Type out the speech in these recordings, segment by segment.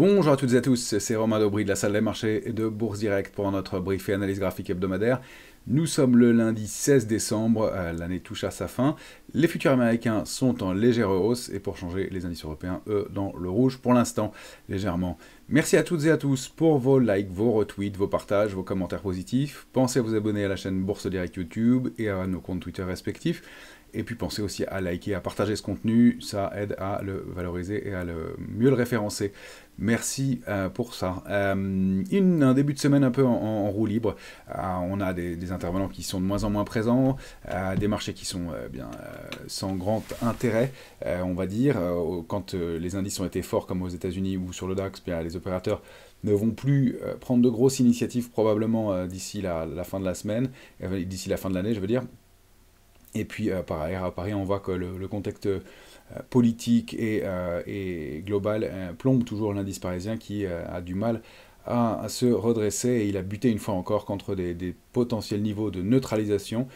Bonjour à toutes et à tous, c'est Romain Daubry de la salle des marchés et de Bourse Direct pour notre brief et analyse graphique hebdomadaire. Nous sommes le lundi 16 décembre, l'année touche à sa fin. Les futurs américains sont en légère hausse et pour changer, les indices européens, eux, dans le rouge pour l'instant, légèrement. Merci à toutes et à tous pour vos likes, vos retweets, vos partages, vos commentaires positifs. Pensez à vous abonner à la chaîne Bourse Direct YouTube et à nos comptes Twitter respectifs. Et puis pensez aussi à liker, à partager ce contenu, ça aide à le valoriser et à mieux le référencer. Merci pour ça. Un début de semaine un peu en roue libre. On a des intervenants qui sont de moins en moins présents, des marchés qui sont sans grand intérêt, on va dire. Quand les indices ont été forts comme aux États-Unis ou sur le DAX, bien, les opérateurs ne vont plus prendre de grosses initiatives probablement d'ici la fin de la semaine, d'ici la fin de l'année, je veux dire. Et puis, pareil, à Paris, on voit que le contexte politique et global plombe toujours l'indice parisien qui a du mal à se redresser et il a buté une fois encore contre des potentiels niveaux de neutralisation.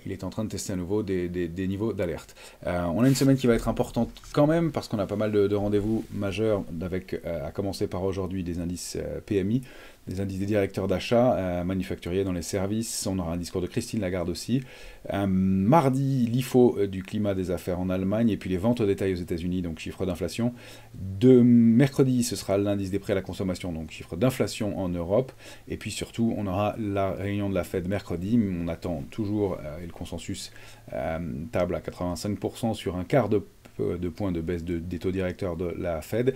Il est en train de tester à nouveau des niveaux d'alerte. On a une semaine qui va être importante quand même parce qu'on a pas mal de rendez-vous majeurs à commencer par aujourd'hui des indices PMI, des indices des directeurs d'achat, manufacturiers dans les services. On aura un discours de Christine Lagarde aussi. Mardi, l'IFO du climat des affaires en Allemagne et puis les ventes au détail aux États-Unis, donc chiffre d'inflation. De mercredi, ce sera l'indice des prix à la consommation, donc chiffre d'inflation en Europe. Et puis surtout, on aura la réunion de la Fed mercredi. On attend toujours, et le consensus table à 85% sur un quart de points de baisse des taux directeurs de la Fed.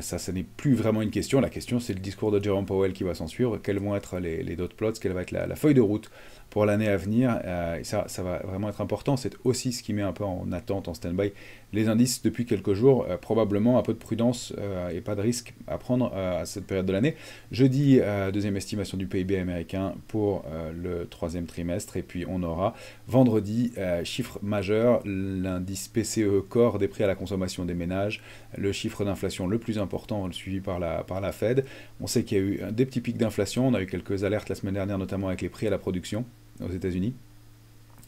Ça n'est plus vraiment une question. La question, c'est le discours de Jerome Powell qui va s'en suivre. Quels vont être les dot plots, quelle va être la feuille de route pour l'année à venir. Et ça va vraiment être important. C'est aussi ce qui met un peu en attente, en stand-by, les indices depuis quelques jours. Probablement un peu de prudence et pas de risque à prendre à cette période de l'année. Jeudi, deuxième estimation du PIB américain pour le troisième trimestre. Et puis on aura vendredi, chiffre majeur, l'indice PCE Core des prix à la consommation des ménages, le chiffre d'inflation le plus important, suivi par la Fed. On sait qu'il y a eu des petits pics d'inflation. On a eu quelques alertes la semaine dernière, notamment avec les prix à la production aux États-Unis.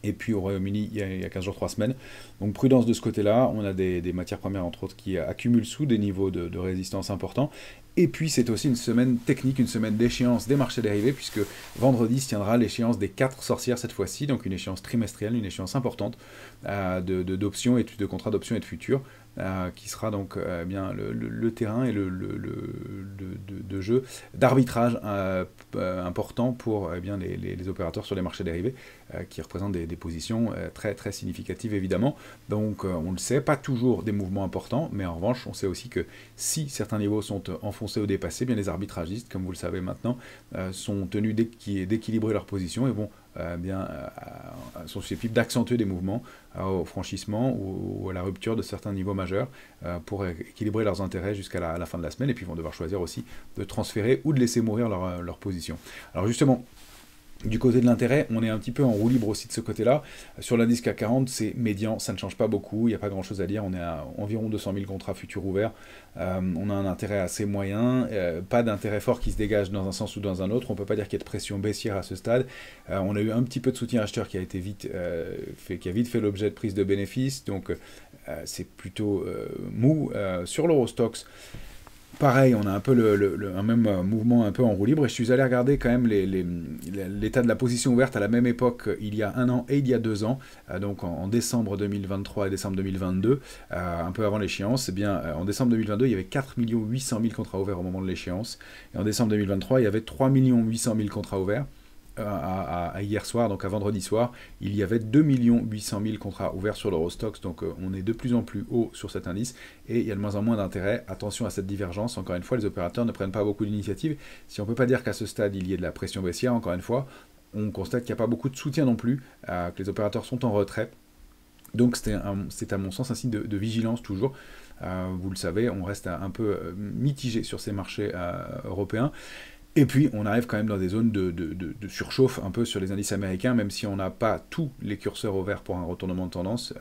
Et puis au Royaume-Uni, il y a 15 jours, 3 semaines. Donc prudence de ce côté-là. On a des matières premières, entre autres, qui accumulent sous des niveaux de résistance importants. Et puis c'est aussi une semaine technique, une semaine d'échéance des marchés dérivés, puisque vendredi se tiendra l'échéance des 4 sorcières cette fois-ci, donc une échéance trimestrielle, une échéance importante d'options et de contrats d'options et de futurs, qui sera donc bien le terrain et de jeu d'arbitrage important pour bien les opérateurs sur les marchés dérivés, qui représentent des positions très très significatives évidemment. Donc on le sait, pas toujours des mouvements importants, mais en revanche on sait aussi que si certains niveaux sont enfoncés ou dépassés, bien les arbitragistes, comme vous le savez maintenant, sont tenus d'équilibrer leur position et vont sont susceptibles d'accentuer des mouvements au franchissement ou à la rupture de certains niveaux majeurs pour équilibrer leurs intérêts jusqu'à la fin de la semaine, et puis vont devoir choisir aussi de transférer ou de laisser mourir leur position. Alors justement, du côté de l'intérêt, on est un petit peu en roue libre aussi de ce côté-là. Sur l'indice CAC 40, c'est médian, ça ne change pas beaucoup, il n'y a pas grand-chose à dire. On est à environ 200 000 contrats futurs ouverts. On a un intérêt assez moyen, pas d'intérêt fort qui se dégage dans un sens ou dans un autre. On ne peut pas dire qu'il y ait de pression baissière à ce stade. On a eu un petit peu de soutien acheteur qui a vite fait l'objet de prise de bénéfices, donc c'est plutôt mou. Sur l'Eurostoxx, pareil, on a un peu un même mouvement un peu en roue libre, et je suis allé regarder quand même l'état de la position ouverte à la même époque il y a 1 an et il y a 2 ans, donc en décembre 2023 et décembre 2022, un peu avant l'échéance. Eh bien, en décembre 2022, il y avait 4 800 000 contrats ouverts au moment de l'échéance, et en décembre 2023, il y avait 3 800 000 contrats ouverts. À hier soir, donc à vendredi soir, il y avait 2 800 000 contrats ouverts sur l'Eurostoxx, donc on est de plus en plus haut sur cet indice, et il y a de moins en moins d'intérêt. Attention à cette divergence, encore une fois, les opérateurs ne prennent pas beaucoup d'initiatives. Si on ne peut pas dire qu'à ce stade, il y ait de la pression baissière, encore une fois, on constate qu'il n'y a pas beaucoup de soutien non plus, que les opérateurs sont en retrait. Donc c'est à mon sens un signe de vigilance toujours. Vous le savez, on reste un peu mitigé sur ces marchés européens. Et puis, on arrive quand même dans des zones de surchauffe un peu sur les indices américains, même si on n'a pas tous les curseurs au vert pour un retournement de tendance.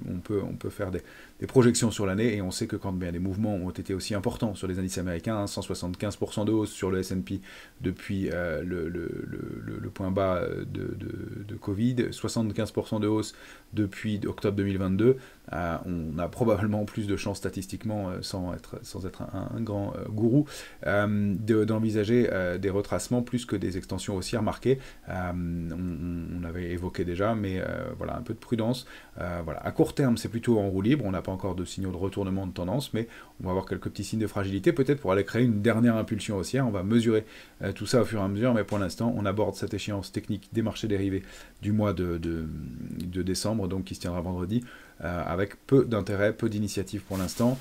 On peut faire des projections sur l'année, et on sait que quand bien les mouvements ont été aussi importants sur les indices américains, hein, 175% de hausse sur le S&P depuis le point bas de Covid, 75% de hausse depuis octobre 2022, on a probablement plus de chances statistiquement, sans être un grand gourou, d'envisager des retracements plus que des extensions haussières marquées. On avait évoqué déjà, mais voilà, un peu de prudence. Voilà. À court terme, c'est plutôt en roue libre, on n'a pas encore de signaux de retournement de tendance, mais on va avoir quelques petits signes de fragilité, peut-être pour aller créer une dernière impulsion haussière. On va mesurer tout ça au fur et à mesure, mais pour l'instant, on aborde cette échéance technique des marchés dérivés du mois de décembre, donc qui se tiendra vendredi, avec peu d'intérêt, peu d'initiative pour l'instant.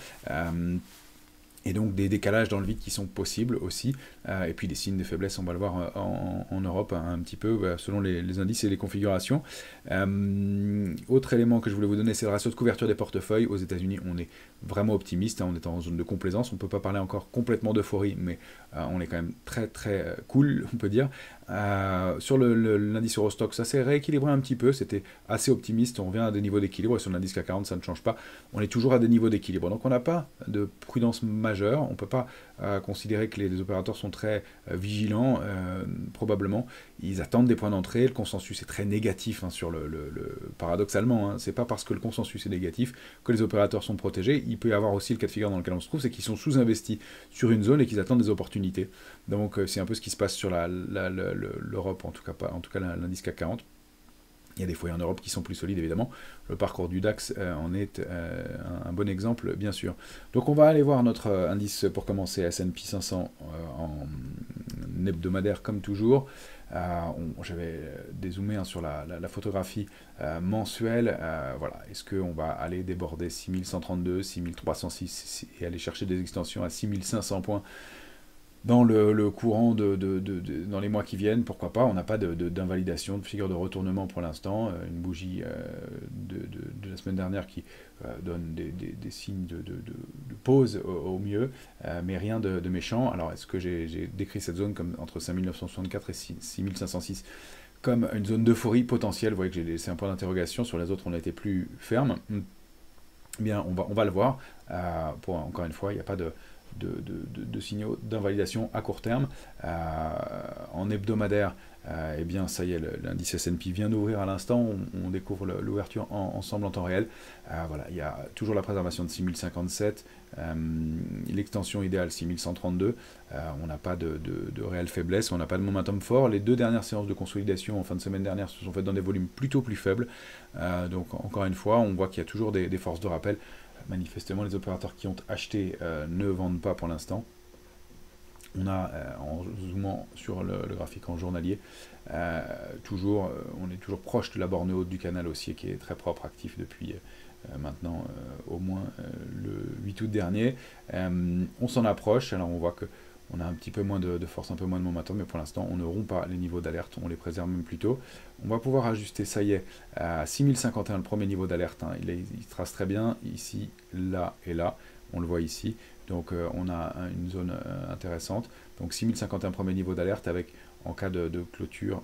Et donc des décalages dans le vide qui sont possibles aussi, et puis des signes de faiblesse, on va le voir en Europe un petit peu, selon les indices et les configurations. Autre élément que je voulais vous donner, c'est le ratio de couverture des portefeuilles. Aux États-Unis, on est vraiment optimiste, hein, on est en zone de complaisance, on ne peut pas parler encore complètement d'euphorie, mais on est quand même très très cool, on peut dire. Sur l'indice Eurostoxx, ça s'est rééquilibré un petit peu, c'était assez optimiste, on revient à des niveaux d'équilibre, et sur l'indice CAC 40, ça ne change pas, on est toujours à des niveaux d'équilibre. Donc on n'a pas de prudence majeure, on ne peut pas considérer que les opérateurs sont très vigilants, probablement. Ils attendent des points d'entrée, le consensus est très négatif, hein, sur paradoxalement, hein, c'est pas parce que le consensus est négatif que les opérateurs sont protégés. Il peut y avoir aussi le cas de figure dans lequel on se trouve, c'est qu'ils sont sous-investis sur une zone et qu'ils attendent des opportunités. Donc c'est un peu ce qui se passe sur l'Europe, en tout cas l'indice CAC 40. Il y a des foyers en Europe qui sont plus solides, évidemment. Le parcours du DAX en est un bon exemple, bien sûr. Donc on va aller voir notre indice, pour commencer, S&P 500 en hebdomadaire, comme toujours. J'avais dézoomé, hein, sur la photographie mensuelle. Voilà. Est-ce qu'on va aller déborder 6132, 6306 et aller chercher des extensions à 6500 points dans le courant dans les mois qui viennent? Pourquoi pas? On n'a pas d'invalidation, de figure de retournement pour l'instant. Une bougie de la semaine dernière qui donne des signes de pause au mieux, mais rien de méchant. Alors, est-ce que j'ai décrit cette zone comme entre 5964 et 6506 comme une zone d'euphorie potentielle? Vous voyez que j'ai laissé un point d'interrogation. Sur les autres, on a été plus ferme. Bien, on va le voir. Encore une fois, il n'y a pas de signaux d'invalidation à court terme. En hebdomadaire, eh bien ça y est, l'indice S&P vient d'ouvrir à l'instant, on découvre l'ouverture ensemble en temps réel. Voilà, il y a toujours la préservation de 6057, l'extension idéale 6132, on n'a pas de réelle faiblesse, on n'a pas de momentum fort. Les deux dernières séances de consolidation en fin de semaine dernière se sont faites dans des volumes plutôt plus faibles, donc encore une fois, on voit qu'il y a toujours des forces de rappel. Manifestement, les opérateurs qui ont acheté ne vendent pas pour l'instant. On a, en zoomant sur le graphique en journalier, on est toujours proche de la borne haute du canal haussier qui est très propre, actif depuis maintenant au moins le 8 août dernier. On s'en approche, alors on voit que on a un petit peu moins de force, un peu moins de momentum, mais pour l'instant, on ne rompt pas les niveaux d'alerte, on les préserve même plutôt. On va pouvoir ajuster, ça y est, à 6051, le premier niveau d'alerte, hein. Il trace très bien, ici, là et là, on le voit ici. Donc on a une zone intéressante. Donc 6051, premier niveau d'alerte, avec, en cas de clôture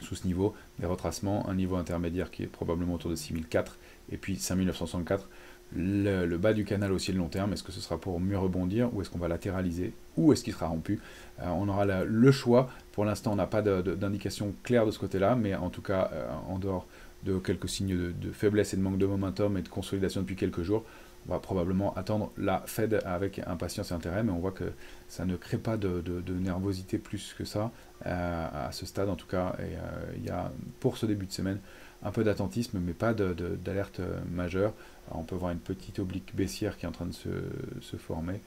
sous ce niveau, des retracements, un niveau intermédiaire qui est probablement autour de 6004, et puis 5964. Le bas du canal aussi de long terme, est-ce que ce sera pour mieux rebondir, ou est-ce qu'on va latéraliser, ou est-ce qu'il sera rompu? On aura le choix. Pour l'instant, on n'a pas d'indication claire de ce côté-là, mais en tout cas, en dehors de quelques signes de faiblesse et de manque de momentum et de consolidation depuis quelques jours, on va probablement attendre la Fed avec impatience et intérêt, mais on voit que ça ne crée pas de nervosité plus que ça, à ce stade en tout cas, et il y a pour ce début de semaine un peu d'attentisme, mais pas d'alerte majeure. Alors, on peut voir une petite oblique baissière qui est en train de se former.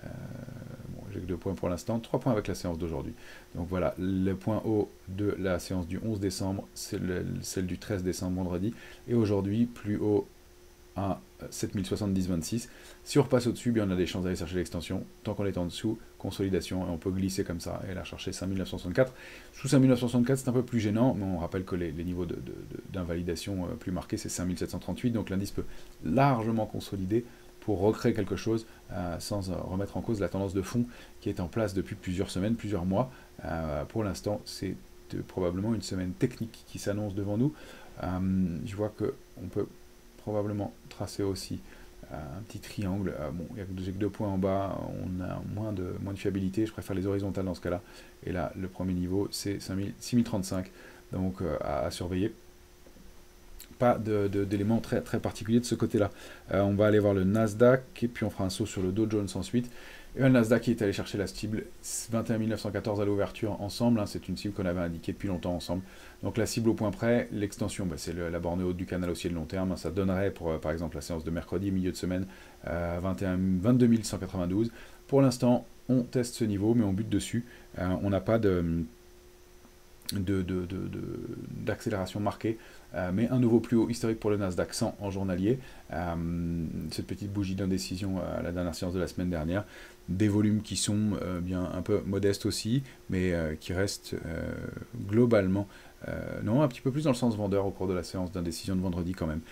Bon, j'ai que 2 points pour l'instant, 3 points avec la séance d'aujourd'hui. Donc voilà, le point haut de la séance du 11 décembre, c'est celle du 13 décembre, vendredi, et aujourd'hui, plus haut à 7070-26. Si on repasse au-dessus, bien on a des chances d'aller chercher l'extension. Tant qu'on est en dessous, consolidation, et on peut glisser comme ça et la chercher 5964. Sous 5964, c'est un peu plus gênant, mais on rappelle que les niveaux d'invalidation plus marqués, c'est 5738, donc l'indice peut largement consolider pour recréer quelque chose sans remettre en cause la tendance de fond qui est en place depuis plusieurs semaines, plusieurs mois. Pour l'instant, c'est probablement une semaine technique qui s'annonce devant nous. Je vois qu'on peut probablement tracer aussi un petit triangle. Bon, j'ai que 2 points en bas, on a moins de fiabilité, je préfère les horizontales dans ce cas-là. Et là, le premier niveau, c'est 6035, donc à surveiller. Pas d'éléments très, très particuliers de ce côté-là. On va aller voir le Nasdaq, et puis on fera un saut sur le Dow Jones ensuite. Et le Nasdaq qui est allé chercher la cible 21 914 à l'ouverture ensemble, hein, c'est une cible qu'on avait indiquée depuis longtemps ensemble. Donc la cible au point près, l'extension, bah, c'est la borne haute du canal haussier de long terme, hein, ça donnerait pour par exemple la séance de mercredi, milieu de semaine, 22 192. Pour l'instant, on teste ce niveau, mais on bute dessus. On n'a pas d'accélération marquée, mais un nouveau plus haut historique pour le Nasdaq 100 en journalier. Cette petite bougie d'indécision à la dernière séance de la semaine dernière. Des volumes qui sont bien un peu modestes aussi, mais qui restent globalement, non, un petit peu plus dans le sens vendeur au cours de la séance d'indécision de vendredi quand même.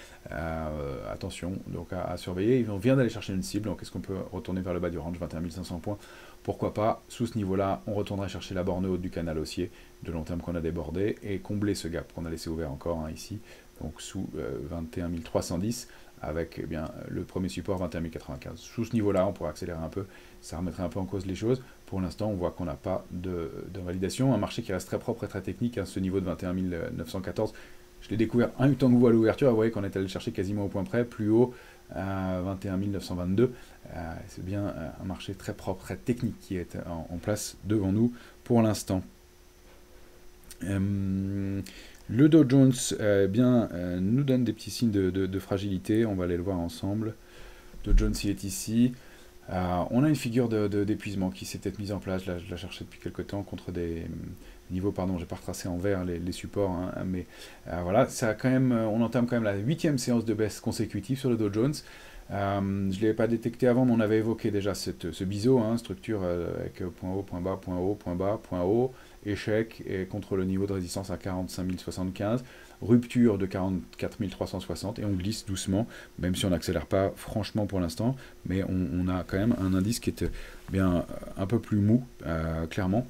Attention, donc à surveiller. On vient d'aller chercher une cible, donc est-ce qu'on peut retourner vers le bas du range, 21 500 points? Pourquoi pas? Sous ce niveau-là, on retournerait chercher la borne haute du canal haussier de long terme qu'on a débordé et combler ce gap qu'on a laissé ouvert encore, hein, ici, donc sous 21 310, avec eh bien, le premier support 21 095. Sous ce niveau-là, on pourrait accélérer un peu, ça remettrait un peu en cause les choses. Pour l'instant, on voit qu'on n'a pas de validation. Un marché qui reste très propre et très technique, hein, ce niveau de 21 914. Je l'ai découvert un temps que vous à l'ouverture, vous voyez qu'on est allé le chercher quasiment au point près, plus haut, 21 922. C'est bien un marché très propre, très technique qui est en place devant nous pour l'instant. Le Dow Jones nous donne des petits signes de fragilité, on va aller le voir ensemble. Dow Jones il est ici. On a une figure d'épuisement qui s'est peut-être mise en place, je la cherchais depuis quelques temps contre des niveaux, pardon, j'ai pas retracé en vert les supports, hein, mais voilà, ça a quand même, on entame quand même la 8e séance de baisse consécutive sur le Dow Jones. Je ne l'avais pas détecté avant, mais on avait évoqué déjà ce biseau, hein, structure avec point haut, point bas, point haut, point bas, point haut, échec et contre le niveau de résistance à 45 075, rupture de 44 360 et on glisse doucement, même si on n'accélère pas franchement pour l'instant, mais on a quand même un indice qui est bien un peu plus mou, clairement,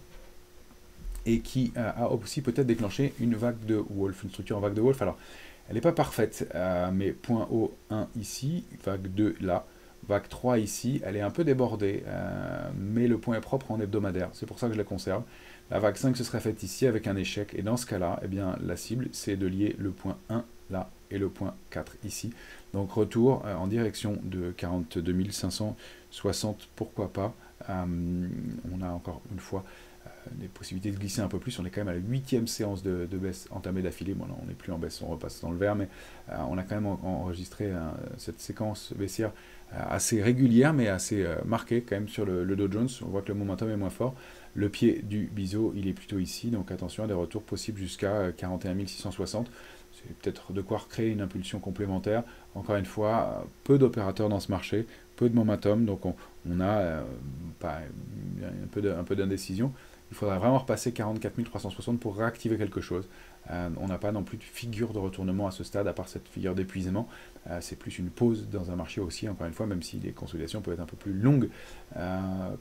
et qui a aussi peut-être déclenché une vague de Wolf, une structure en vague de Wolf. Alors, elle n'est pas parfaite, mais point haut 1 ici, vague 2 là, vague 3 ici, elle est un peu débordée, mais le point est propre en hebdomadaire, c'est pour ça que je la conserve. La vague 5 se serait faite ici avec un échec, et dans ce cas-là, eh bien, la cible, c'est de lier le point 1 là et le point 4 ici. Donc retour en direction de 42 560, pourquoi pas. On a encore une fois des possibilités de glisser un peu plus. On est quand même à la 8e séance de baisse entamée d'affilée. Bon, là, on n'est plus en baisse, on repasse dans le vert, mais on a quand même enregistré cette séquence baissière assez régulière, mais assez marquée quand même sur le Dow Jones. On voit que le momentum est moins fort. Le pied du biseau, il est plutôt ici, donc attention à des retours possibles jusqu'à 41 660. C'est peut-être de quoi recréer une impulsion complémentaire. Encore une fois, peu d'opérateurs dans ce marché, peu de momentum, donc on a un peu d'indécision. Il faudrait vraiment repasser 44 360 pour réactiver quelque chose. On n'a pas non plus de figure de retournement à ce stade, à part cette figure d'épuisement. C'est plus une pause dans un marché aussi, encore une fois, même si les consolidations peuvent être un peu plus longues,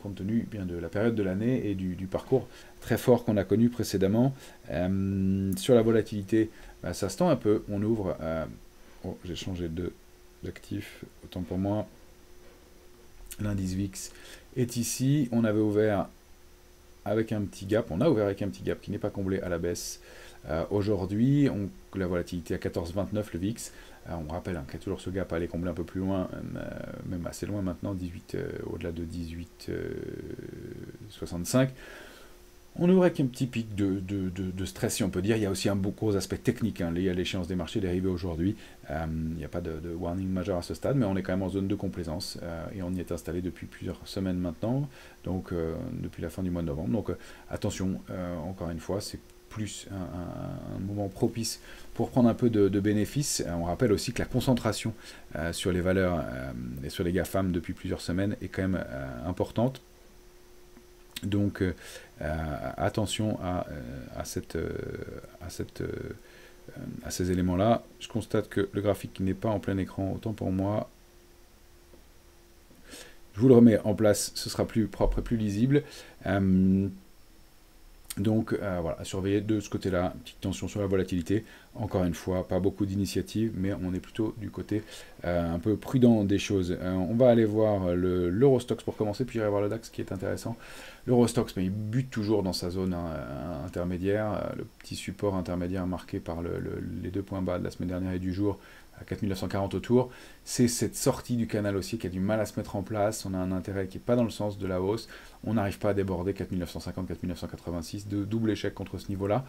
compte tenu bien de la période de l'année et du parcours très fort qu'on a connu précédemment. Sur la volatilité, ça se tend un peu. On ouvre... oh, j'ai changé d'actif, autant pour moi. L'indice VIX est ici. On avait ouvert avec un petit gap, on a ouvert avec un petit gap qui n'est pas comblé à la baisse. Aujourd'hui, la volatilité à 14,29 le VIX. On rappelle qu'il y a toujours ce gap à aller combler un peu plus loin, même assez loin maintenant, au-delà de 18,65. On ouvre avec un petit pic de stress, si on peut dire. Il y a aussi un gros aspect technique lié à l'échéance des marchés dérivés aujourd'hui. Il n'y a pas de warning majeur à ce stade, mais on est quand même en zone de complaisance et on y est installé depuis plusieurs semaines maintenant, donc depuis la fin du mois de novembre. Donc attention, encore une fois, c'est plus un moment propice pour prendre un peu de bénéfices. On rappelle aussi que la concentration sur les valeurs et sur les GAFAM depuis plusieurs semaines est quand même importante. Donc attention à ces éléments-là. Je constate que le graphique n'est pas en plein écran, autant pour moi. Je vous le remets en place, ce sera plus propre et plus lisible. Donc voilà, à surveiller de ce côté-là, petite tension sur la volatilité. Encore une fois, pas beaucoup d'initiatives, mais on est plutôt du côté un peu prudent des choses. On va aller voir l'Eurostoxx pour commencer, puis j'irai voir le DAX qui est intéressant. L'Eurostoxx, mais il bute toujours dans sa zone intermédiaire, le petit support intermédiaire marqué par les 2 points bas de la semaine dernière et du jour, à 4940 autour. C'est cette sortie du canal haussier qui a du mal à se mettre en place. On a un intérêt qui n'est pas dans le sens de la hausse. On n'arrive pas à déborder 4950, 4986, de double échec contre ce niveau-là.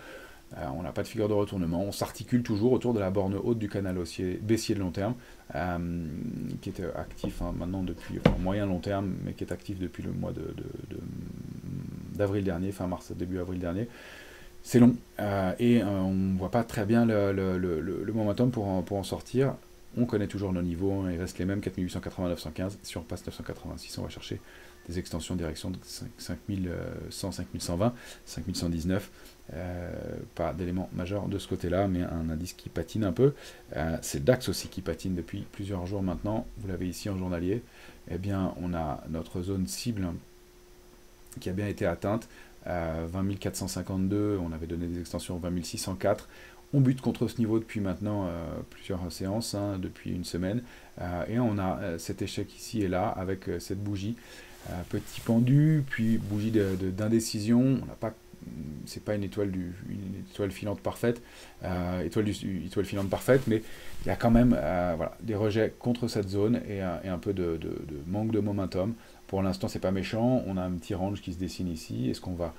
On n'a pas de figure de retournement. On s'articule toujours autour de la borne haute du canal haussier, baissier de long terme, qui est actif maintenant depuis, moyen long terme, mais qui est actif depuis le mois d'avril dernier, fin mars, début avril dernier. C'est long et on ne voit pas très bien le momentum pour en sortir. On connaît toujours nos niveaux, il reste les mêmes, 4880, 915. Si on repasse 986, on va chercher des extensions direction de 5100, 5120, 5119. Pas d'élément majeur de ce côté-là, mais un indice qui patine un peu. C'est le DAX aussi qui patine depuis plusieurs jours maintenant. Vous l'avez ici en journalier. Eh bien, on a notre zone cible qui a bien été atteinte. 20 452, on avait donné des extensions 20 604. On bute contre ce niveau depuis maintenant plusieurs séances, depuis une semaine. Et on a cet échec ici et là avec cette bougie. Petit pendu, puis bougie d'indécision. On n'a pas, c'est pas une étoile filante parfaite, étoile filante parfaite, mais il y a quand même voilà, des rejets contre cette zone et un peu de manque de momentum. Pour l'instant, c'est pas méchant. On a un petit range qui se dessine ici. Est-ce qu'on va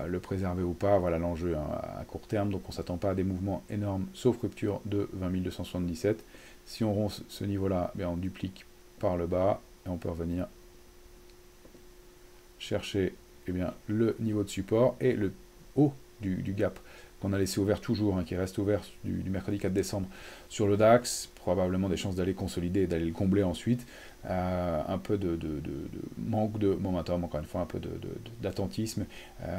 le préserver ou pas? Voilà l'enjeu à court terme. Donc, on ne s'attend pas à des mouvements énormes, sauf rupture de 20 277. Si on rompt ce niveau-là, on duplique par le bas et on peut revenir chercher le niveau de support et le haut du gap qu'on a laissé ouvert toujours, qui reste ouvert du mercredi 4 décembre sur le DAX. Probablement des chances d'aller consolider et d'aller le combler ensuite. Un peu de manque de momentum, encore une fois, un peu d'attentisme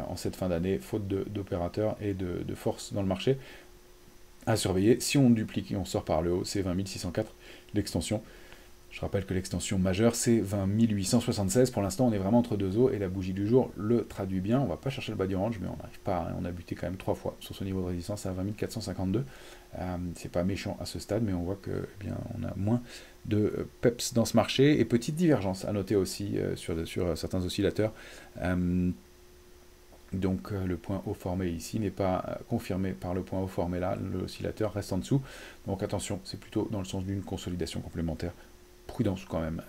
en cette fin d'année, faute d'opérateurs et de force dans le marché. À surveiller, si on duplique et on sort par le haut, c'est 20 604 l'extension. Je rappelle que l'extension majeure, c'est 20 876. Pour l'instant, on est vraiment entre deux eaux et la bougie du jour le traduit bien. On ne va pas chercher le bas du range, mais on n'arrive pas. On a buté quand même 3 fois sur ce niveau de résistance à 20 452. C'est pas méchant à ce stade, mais on voit que on a moins de peps dans ce marché. Et petite divergence à noter aussi sur certains oscillateurs. Donc le point haut formé ici n'est pas confirmé par le point haut formé là. L'oscillateur reste en dessous. Donc attention, c'est plutôt dans le sens d'une consolidation complémentaire. Prudence quand même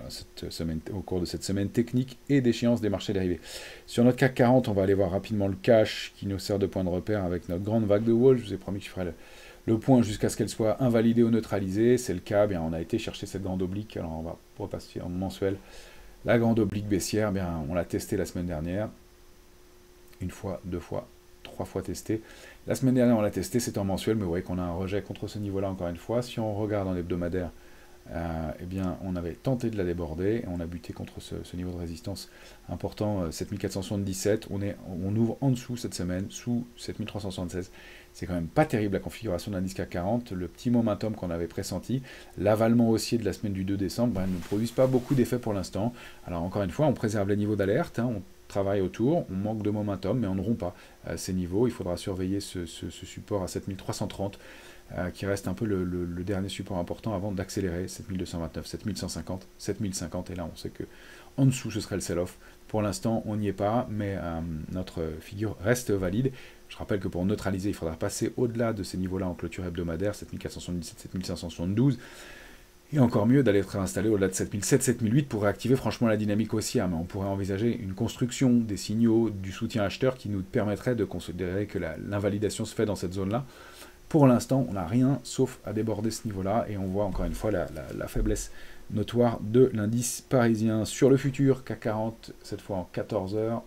cette semaine, au cours de cette semaine technique et d'échéance des marchés dérivés. Sur notre CAC 40, on va aller voir rapidement le cash qui nous sert de point de repère avec notre grande vague de wall. Je vous ai promis que je ferai le point jusqu'à ce qu'elle soit invalidée ou neutralisée. C'est le cas, on a été chercher cette grande oblique. Alors on va repasser en mensuel. La grande oblique baissière, on l'a testée la semaine dernière. Une fois, 2 fois, 3 fois testé. La semaine dernière, on l'a testé, c'était en mensuel, mais vous voyez qu'on a un rejet contre ce niveau-là encore une fois. Si on regarde en hebdomadaire, on avait tenté de la déborder et on a buté contre ce niveau de résistance important, 7477. On ouvre en dessous cette semaine, sous 7376. C'est quand même pas terrible la configuration d'un indice CAC 40. Le petit momentum qu'on avait pressenti, l'avalement haussier de la semaine du 2 décembre, ne produisent pas beaucoup d'effets pour l'instant. Alors encore une fois, on préserve les niveaux d'alerte, on travaille autour, on manque de momentum, mais on ne rompt pas ces niveaux. Il faudra surveiller ce support à 7330. Qui reste un peu le dernier support important avant d'accélérer, 7229, 7150, 7050, et là on sait que en dessous ce serait le sell-off. Pour l'instant on n'y est pas, mais notre figure reste valide. Je rappelle que pour neutraliser, il faudra passer au-delà de ces niveaux-là en clôture hebdomadaire, 7477, 7572, et encore mieux d'aller être installé au-delà de 7007, 7008 pour réactiver franchement la dynamique haussière, mais on pourrait envisager une construction des signaux du soutien acheteur qui nous permettrait de considérer que l'invalidation se fait dans cette zone-là. Pour l'instant, on n'a rien sauf à déborder ce niveau-là et on voit encore une fois la faiblesse notoire de l'indice parisien. Sur le futur, CAC 40, cette fois en 14 heures.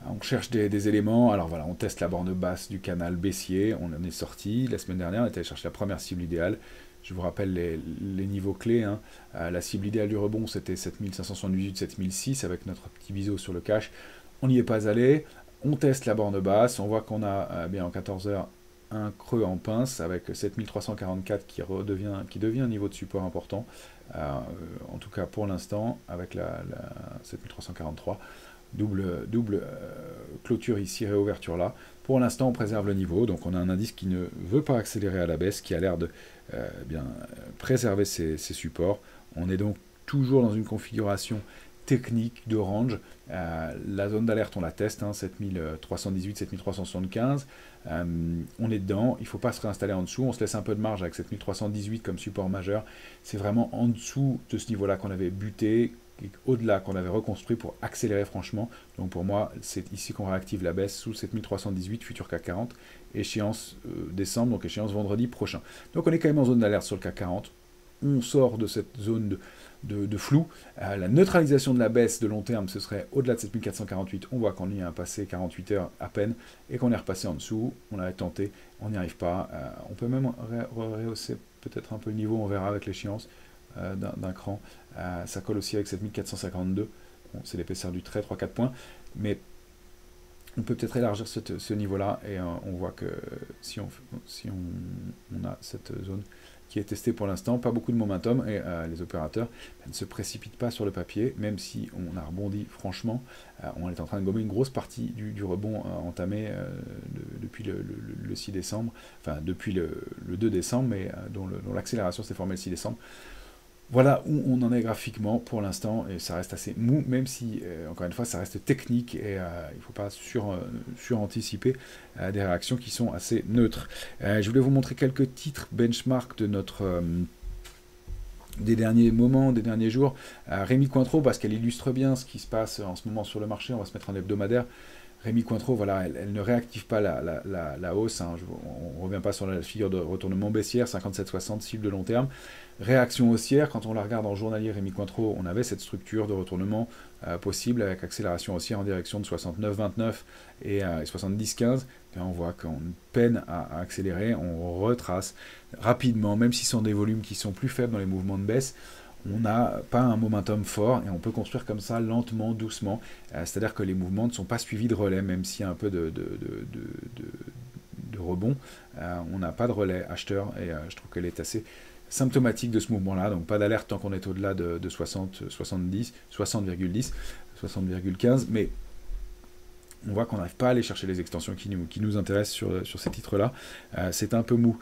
On cherche des éléments. Alors voilà, on teste la borne basse du canal baissier. On en est sorti. La semaine dernière, on était allé chercher la première cible idéale. Je vous rappelle les niveaux clés. La cible idéale du rebond, c'était 7578, 7006 avec notre petit biseau sur le cash. On n'y est pas allé. On teste la borne basse, on voit qu'on a bien en 14 heures un creux en pince avec 7344 qui devient un niveau de support important, en tout cas pour l'instant, avec la 7343, double clôture ici, réouverture là. Pour l'instant, on préserve le niveau, donc on a un indice qui ne veut pas accélérer à la baisse, qui a l'air de bien préserver ses supports. On est donc toujours dans une configuration technique de range. La zone d'alerte, on la teste, 7318, 7375. On est dedans, il ne faut pas se réinstaller en dessous. On se laisse un peu de marge avec 7318 comme support majeur. C'est vraiment en dessous de ce niveau-là qu'on avait buté, au-delà qu'on avait reconstruit pour accélérer franchement. Donc pour moi, c'est ici qu'on réactive la baisse sous 7318, futur CAC 40, échéance décembre, donc échéance vendredi prochain. Donc on est quand même en zone d'alerte sur le CAC 40. On sort de cette zone de flou. La neutralisation de la baisse de long terme, ce serait au-delà de 7448. On voit qu'on y a passé 48 heures à peine et qu'on est repassé en dessous. On avait tenté, on n'y arrive pas. On peut même rehausser peut-être un peu le niveau, on verra avec l'échéance d'un cran. Ça colle aussi avec 7452. Bon, c'est l'épaisseur du trait, 3-4 points. Mais on peut peut-être élargir ce niveau-là et on voit que si on a cette zone qui est testée pour l'instant, pas beaucoup de momentum et les opérateurs ne se précipitent pas sur le papier, même si on a rebondi franchement. On est en train de gommer une grosse partie du rebond entamé depuis le 6 décembre, enfin depuis le 2 décembre, mais dont l'accélération s'est formée le 6 décembre. Voilà où on en est graphiquement pour l'instant, et ça reste assez mou, même si, encore une fois, ça reste technique, et il ne faut pas suranticiper des réactions qui sont assez neutres. Je voulais vous montrer quelques titres benchmark de des derniers moments, des derniers jours. Rémi Cointreau, parce qu'elle illustre bien ce qui se passe en ce moment sur le marché, on va se mettre en hebdomadaire. Rémi Cointreau, voilà, elle ne réactive pas la hausse, on ne revient pas sur la figure de retournement baissière, 57,60, cible de long terme. Réaction haussière, quand on la regarde en journalier, Rémi Cointreau, on avait cette structure de retournement possible avec accélération haussière en direction de 69,29 et 70,15. On voit qu'on peine à accélérer, on retrace rapidement, même si ce sont des volumes qui sont plus faibles dans les mouvements de baisse. On n'a pas un momentum fort et on peut construire comme ça lentement, doucement. C'est-à-dire que les mouvements ne sont pas suivis de relais, même s'il y a un peu de rebond. On n'a pas de relais acheteur et je trouve qu'elle est assez symptomatique de ce mouvement-là. Donc pas d'alerte tant qu'on est au-delà de 60, 70, 60,10, 60,15. Mais on voit qu'on n'arrive pas à aller chercher les extensions qui nous intéressent sur ces titres-là. C'est un peu mou.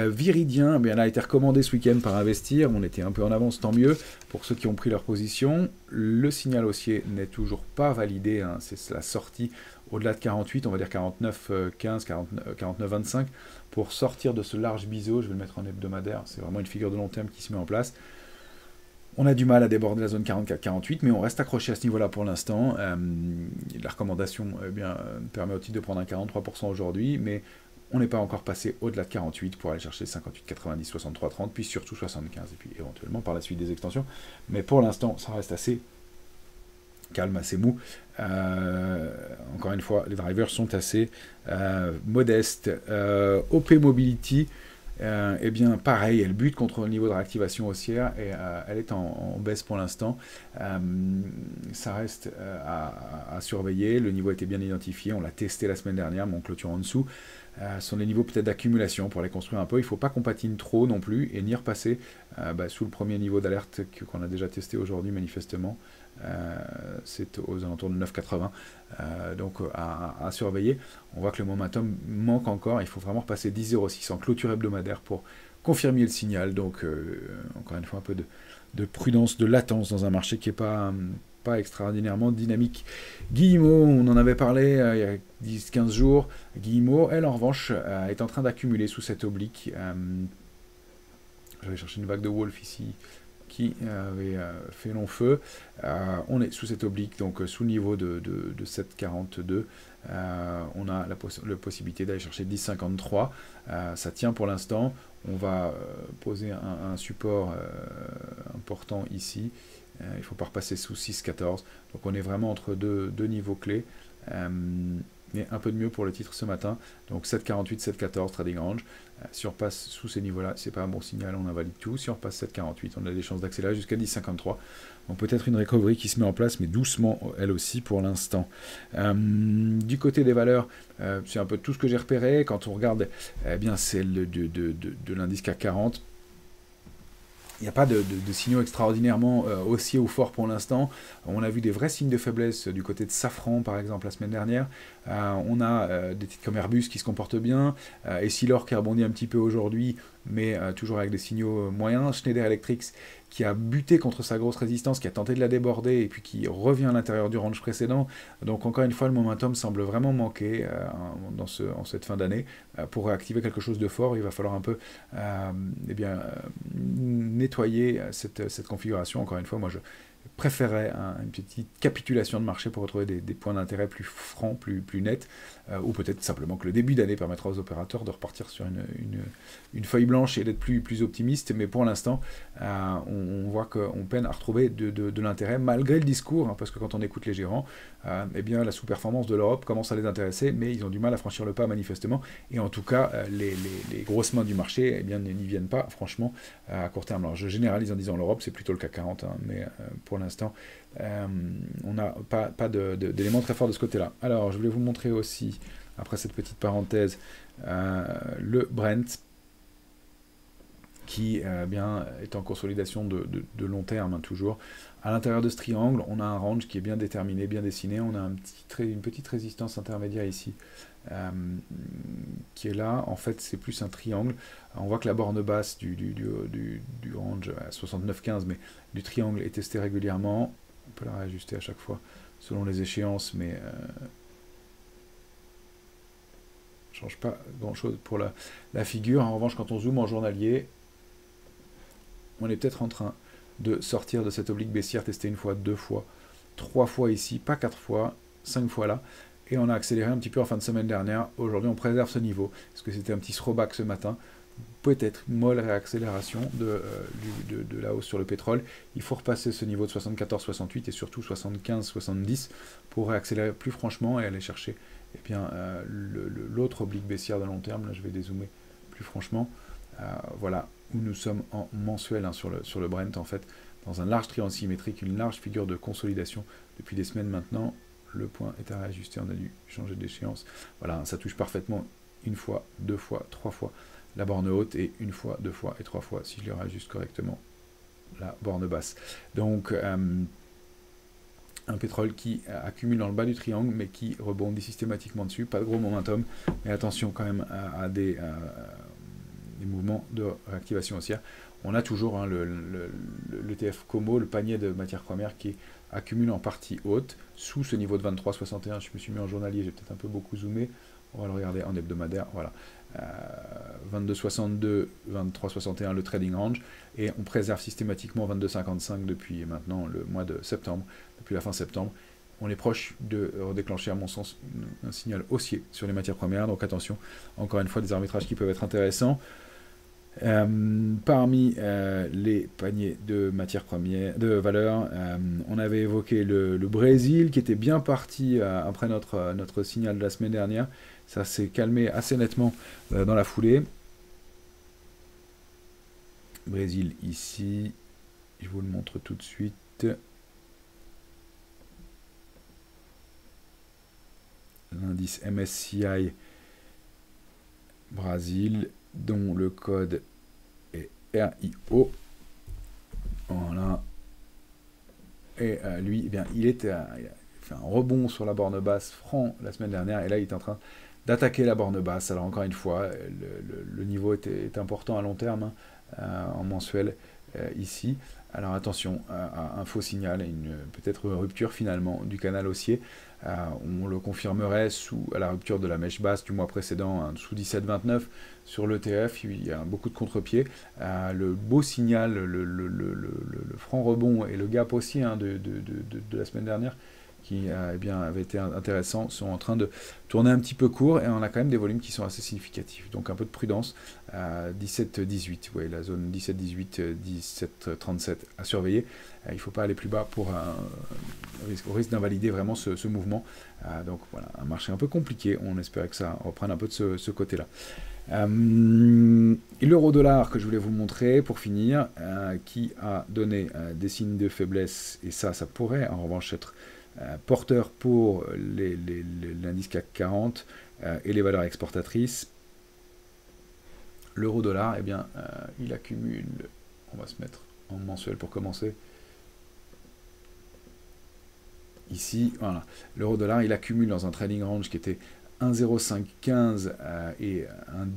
Viridien, bien, a été recommandé ce week-end par Investir. On était un peu en avance, tant mieux pour ceux qui ont pris leur position. Le signal haussier n'est toujours pas validé. C'est la sortie au-delà de 48, on va dire 49,15, 49,25 pour sortir de ce large biseau. Je vais le mettre en hebdomadaire. C'est vraiment une figure de long terme qui se met en place. On a du mal à déborder la zone 44-48, mais on reste accroché à ce niveau-là pour l'instant. La recommandation permet au titre de prendre un 43% aujourd'hui, mais on n'est pas encore passé au-delà de 48 pour aller chercher 58, 90, 63, 30, puis surtout 75, et puis éventuellement par la suite des extensions. Mais pour l'instant, ça reste assez calme, assez mou. Encore une fois, les drivers sont assez modestes. OP Mobility, eh bien pareil, elle bute contre le niveau de réactivation haussière et elle est en baisse pour l'instant. Ça reste à surveiller. Le niveau était bien identifié, on l'a testé la semaine dernière, mais on clôture en dessous. Ce sont des niveaux peut-être d'accumulation pour les construire un peu. Il ne faut pas qu'on patine trop non plus et ni repasser sous le premier niveau d'alerte qu'on a déjà testé aujourd'hui manifestement. C'est aux alentours de 9,80, donc à surveiller. On voit que le momentum manque encore, il faut vraiment repasser 10,06 en clôture hebdomadaire pour confirmer le signal. Donc encore une fois un peu de prudence, de latence dans un marché qui n'est pas extraordinairement dynamique. Guillemot, on en avait parlé il y a 10-15 jours. Guillemot, elle en revanche est en train d'accumuler sous cette oblique. J'avais cherché une vague de Wolf ici qui avait fait long feu. On est sous cette oblique, donc sous le niveau de 7,42. On a la possibilité d'aller chercher 10,53. Ça tient pour l'instant. On va poser un support important ici. Il ne faut pas repasser sous 6,14. Donc on est vraiment entre deux niveaux clés. mais un peu de mieux pour le titre ce matin. Donc 7,48, 7,14 trading range. Si on repasse sous ces niveaux-là, c'est pas un bon signal, on invalide tout. Si on repasse 7,48, on a des chances d'accélérer jusqu'à 10,53. Donc peut-être une recovery qui se met en place, mais doucement, elle aussi, pour l'instant. Du côté des valeurs, c'est un peu tout ce que j'ai repéré. Quand on regarde eh bien, celle de l'indice CAC 40, il n'y a pas de signaux extraordinairement haussiers ou forts pour l'instant. On a vu des vrais signes de faiblesse du côté de Safran, par exemple, la semaine dernière. On a des titres comme Airbus qui se comportent bien. Essilor qui rebondit un petit peu aujourd'hui, mais toujours avec des signaux moyens. Schneider Electric qui a buté contre sa grosse résistance, qui a tenté de la déborder et puis qui revient à l'intérieur du range précédent. Donc encore une fois, le momentum semble vraiment manquer en cette fin d'année. Pour réactiver quelque chose de fort, il va falloir un peu nettoyer cette configuration. Encore une fois, moi je préférerais une petite capitulation de marché pour retrouver des points d'intérêt plus francs, plus nets, ou peut-être simplement que le début d'année permettra aux opérateurs de repartir sur une feuille blanche et d'être plus optimiste, mais pour l'instant, on voit qu'on peine à retrouver de l'intérêt, malgré le discours, parce que quand on écoute les gérants, eh bien, la sous-performance de l'Europe commence à les intéresser, mais ils ont du mal à franchir le pas manifestement, et en tout cas, les grosses mains du marché eh bien, n'y viennent pas, franchement, à court terme. Alors je généralise en disant l'Europe, c'est plutôt le CAC 40, mais pour l'instant, on n'a pas d'éléments très forts de ce côté-là. Alors, je voulais vous montrer aussi, après cette petite parenthèse, le Brent, qui bien, est en consolidation de long terme, toujours. À l'intérieur de ce triangle, on a un range qui est bien déterminé, bien dessiné. On a une petite résistance intermédiaire ici, qui est là. En fait, c'est plus un triangle. On voit que la borne basse du range à 69,15, mais du triangle est testée régulièrement. On peut la réajuster à chaque fois selon les échéances, mais ne change pas grand-chose pour la figure. En revanche, quand on zoome en journalier, on est peut-être en train de sortir de cette oblique baissière testée une fois, deux fois, trois fois ici, pas quatre fois, 5 fois là. Et on a accéléré un petit peu en fin de semaine dernière. Aujourd'hui, on préserve ce niveau. Parce que c'était un petit throwback ce matin. Peut-être une molle réaccélération de la hausse sur le pétrole. Il faut repasser ce niveau de 74-68 et surtout 75-70 pour réaccélérer plus franchement et aller chercher eh bien, l'autre oblique baissière de long terme. Là, je vais dézoomer plus franchement. Voilà où nous sommes en mensuel sur le Brent, en fait, dans un large triangle symétrique, une large figure de consolidation depuis des semaines maintenant. Le point est à réajuster, on a dû changer d'échéance. Voilà, ça touche parfaitement une fois, deux fois, trois fois la borne haute et une fois, deux fois et trois fois, si je le réajuste correctement, la borne basse. Donc, un pétrole qui accumule dans le bas du triangle, mais qui rebondit systématiquement dessus. Pas de gros momentum, mais attention quand même à des mouvements de réactivation haussière. On a toujours l'ETF Como, le panier de matières premières qui accumule en partie haute, sous ce niveau de 23,61. Je me suis mis en journalier, j'ai peut-être un peu beaucoup zoomé. On va le regarder en hebdomadaire. Voilà. 22,62, 23,61 le trading range. Et on préserve systématiquement 22,55 depuis maintenant le mois de septembre, depuis la fin septembre. On est proche de redéclencher, à mon sens, un signal haussier sur les matières premières. Donc attention, encore une fois, des arbitrages qui peuvent être intéressants. Parmi les paniers de matières premières, de valeurs, on avait évoqué le Brésil qui était bien parti après notre signal de la semaine dernière. Ça s'est calmé assez nettement dans la foulée. Brésil ici, je vous le montre tout de suite. L'indice MSCI Brésil, dont le code est RIO. Voilà. Et lui, eh bien, il a fait un rebond sur la borne basse franc la semaine dernière, et là, il est en train d'attaquer la borne basse. Alors, encore une fois, le niveau est important à long terme, en mensuel, ici. Alors, attention à un faux signal et peut-être rupture, finalement, du canal haussier. On le confirmerait à la rupture de la mèche basse du mois précédent, sous 17,29 sur l'ETF. Il y a beaucoup de contre-pieds. Le beau signal, le franc rebond et le gap aussi de la semaine dernière, qui eh bien, avaient été intéressants sont en train de tourner un petit peu court et on a quand même des volumes qui sont assez significatifs. Donc un peu de prudence. 17-18, oui, la zone 17-18, 17-37 à surveiller. Il ne faut pas aller plus bas au risque d'invalider vraiment ce mouvement. Donc voilà, un marché un peu compliqué. On espérait que ça reprenne un peu de ce côté-là. L'euro-dollar que je voulais vous montrer pour finir, qui a donné des signes de faiblesse, et ça pourrait en revanche être porteur pour l'indice CAC 40 et les valeurs exportatrices. L'euro-dollar, eh bien, il accumule, on va se mettre en mensuel pour commencer. Ici, voilà, l'euro-dollar, il accumule dans un trading range qui était 1,0515 et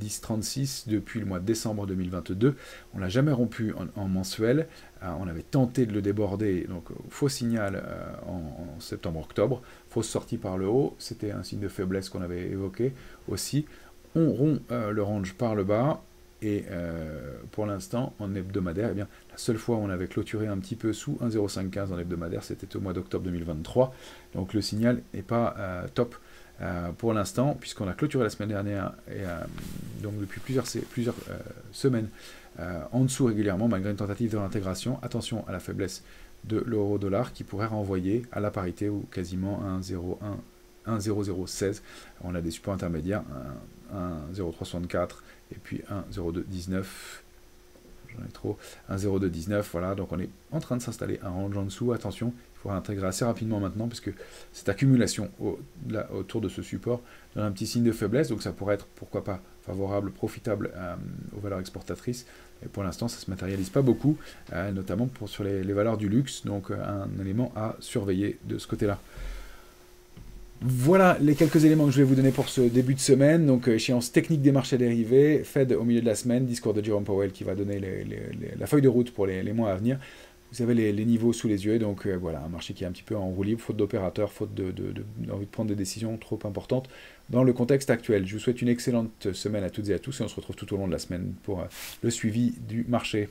1,1036 depuis le mois de décembre 2022. On ne l'a jamais rompu en mensuel. On avait tenté de le déborder, donc faux signal en septembre-octobre. Fausse sortie par le haut, c'était un signe de faiblesse qu'on avait évoqué aussi. On rompt le range par le bas. Et pour l'instant, en hebdomadaire, eh bien, la seule fois où on avait clôturé un petit peu sous 1,0515 en hebdomadaire, c'était au mois d'octobre 2023. Donc le signal n'est pas top pour l'instant, puisqu'on a clôturé la semaine dernière, et donc depuis plusieurs semaines, en dessous régulièrement, malgré une tentative de réintégration. Attention à la faiblesse de l'euro-dollar qui pourrait renvoyer à la parité ou quasiment 1,0016. On a des supports intermédiaires, 1,0364 et puis 1,0219. J'en ai trop. 1,0219, voilà. Donc on est en train de s'installer un range en dessous. Attention, il faut réintégrer assez rapidement maintenant, puisque cette accumulation autour de ce support donne un petit signe de faiblesse. Donc ça pourrait être, pourquoi pas, favorable, profitable aux valeurs exportatrices. Et pour l'instant, ça ne se matérialise pas beaucoup, notamment sur les valeurs du luxe. Donc un élément à surveiller de ce côté-là. Voilà les quelques éléments que je vais vous donner pour ce début de semaine. Donc échéance technique des marchés dérivés, Fed au milieu de la semaine, discours de Jerome Powell qui va donner la feuille de route pour les mois à venir. Vous avez les niveaux sous les yeux, donc voilà, un marché qui est un petit peu en roue libre, faute d'opérateurs, faute d'envie de prendre des décisions trop importantes dans le contexte actuel. Je vous souhaite une excellente semaine à toutes et à tous et on se retrouve tout au long de la semaine pour le suivi du marché.